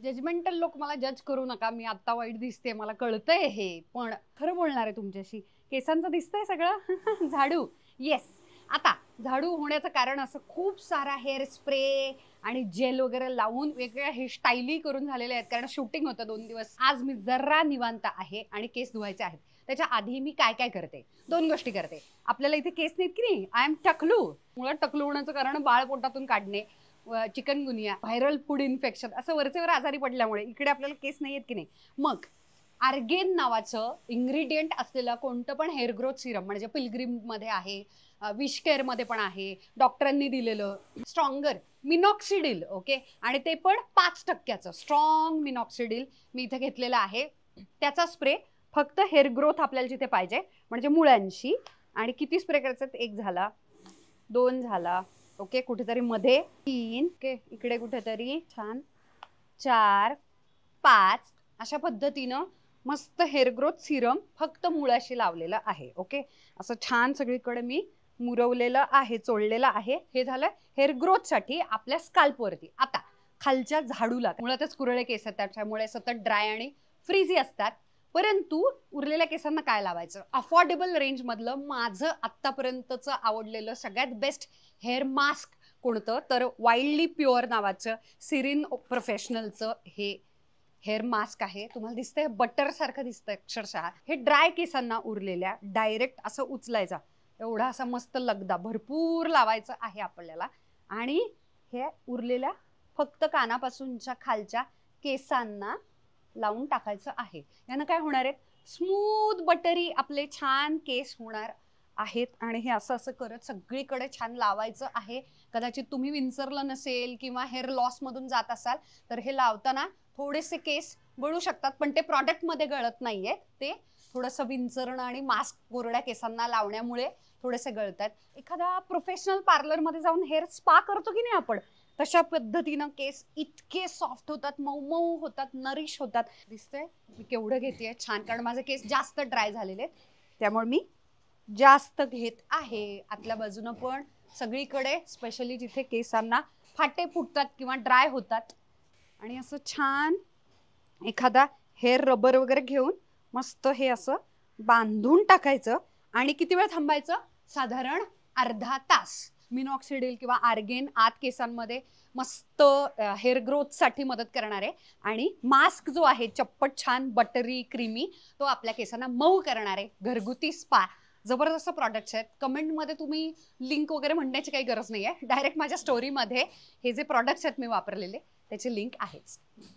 Judgemental लोक मला जज करू नका, मी आता वाईट दिसते मला कळतंय हे, पण खरं बोलणार आहे तुमच्याशी. केसांचं दिसतंय सगळं झाडू. येस. आता झाडू होण्याचं कारण असं खूप सारा हेअर स्प्रे आणि जेल वगैरे लावून वेगवेगळ्या हेअरस्टाईली करून झालेल्या आहेत, कारण शूटिंग होतं 2 दिवस. आज मी जरा निवांत आहे आणि केस धुवायचे आहेत. त्याच्या आधी मी काय काय करते, 2 गोष्टी करते. आपल्याला इथे केस नाहीत की नाही, आय एम टकलू. मुळात टकलू होण्याचं कारण बाळ पोटातून काढणे, चिकनगुनिया, व्हायरल फूड इन्फेक्शन, असं वरचेवर आजारी पडल्यामुळे इकडे आपल्याला केस नाही आहेत की नाही. मग आर्गेन नावाचं इन्ग्रेडियंट असलेलं कोणतं पण हेअर ग्रोथ सिरम, म्हणजे पिलग्रीम मध्ये आहे, विश केअर मध्ये पण आहे, डॉक्टरांनी दिलेलं स्ट्रॉंगर मिनॉक्सिडिल. ओके. आणि ते पण 5% स्ट्रॉंग मिनॉक्सिडिल मी इथे घेतलेलं आहे. त्याचा स्प्रे फक्त हेअर ग्रोथ आपल्याला जिथे पाहिजे, म्हणजे मुळांशी. आणि किती स्प्रे करायचं, 1 झाला, 2 झाला, ओके, कुठेतरी मध्ये 3, ओके, इकडे कुठेतरी छान 4, 5, अशा पद्धतीनं मस्त हेअर ग्रोथ सिरम फक्त मुळाशी लावलेलं आहे. ओके. असं छान सगळीकडे मी मुरवलेलं आहे, चोळलेलं आहे. हे झालं हेअर ग्रोथ साठी आपल्या स्काल्पवरती. आता खालच्या झाडूला मुळातच कुरळे केस आहेत, त्याच्यामुळे सतत ड्राय आणि फ्रीझी असतात. परंतु उरलेल्या केसांना काय लावायचं, अफोर्डेबल रेंज मधलं माझं आतापर्यंतचं आवडलेलं सगळ्यात बेस्ट हेअर मास्क कोणतं, तर वाईल्डली प्युअर नावाचं सिरिन प्रोफेशनलचं हे हेअर मास्क आहे. तुम्हाला दिसतंय बटर सारखं दिसतंय अक्षरशः. हे ड्राय केसांना उरलेल्या डायरेक्ट असं उचलायचा, एवढा असा मस्त लगदा भरपूर लावायचं आहे आपल्याला. आणि हे उरलेल्या फक्त कानापासूनच्या खालच्या केसांना लावून टाकायचं आहे. यानं काय होणार आहे, स्मूथ बटरी आपले छान केस होणार आहेत. आणि हे असं असं करत सगळीकडे छान लावायचं आहे. कदाचित तुम्ही विंचरलं नसेल किंवा हेअर लॉस मधून जात असाल तर हे लावताना थोडेसे केस गळू शकतात, पण ते प्रॉडक्ट मध्ये गळत नाहीये, ते थोडंसं विंचरणं आणि मास्क कोरड्या केसांना लावण्यामुळे थोडेसे गळतात. एखादा प्रोफेशनल पार्लर मध्ये जाऊन हेअर स्पा करतो की नाही आपण, तशा पद्धतीनं केस इतके सॉफ्ट होतात, मऊ मऊ होतात, नरिश होतात. दिसतंय मी केवढं घेतेय छान, कारण माझे केस जास्त ड्राय झालेले आहेत, त्यामुळे मी जास्त घेत आहे. आतल्या बाजूनं पण सगळीकडे, स्पेशली जिथे केसांना फाटे फुटतात किंवा ड्राय होतात. आणि असं छान एखादा हेअर रबर वगैरे घेऊन मस्त हे असं बांधून टाकायचं. आणि किती वेळ थांबायचं, साधारण अर्धा तास. मिनॉक्सिडिल किंवा आर्गेन आत केसांमध्ये मस्त हेअर ग्रोथ साठी मदत करणार आहे. आणि मास्क जो आहे चप्पट छान बटरी क्रीमी, तो आपल्या केसांना मऊ करणार आहे. घरगुती स्पा जबरदस्त प्रॉडक्ट्स आहेत. कमेंटमध्ये तुम्ही लिंक वगैरे म्हणण्याची काही गरज नाही आहे, डायरेक्ट माझ्या स्टोरीमध्ये हे जे प्रॉडक्ट्स आहेत मी वापरलेले त्याची लिंक आहेच.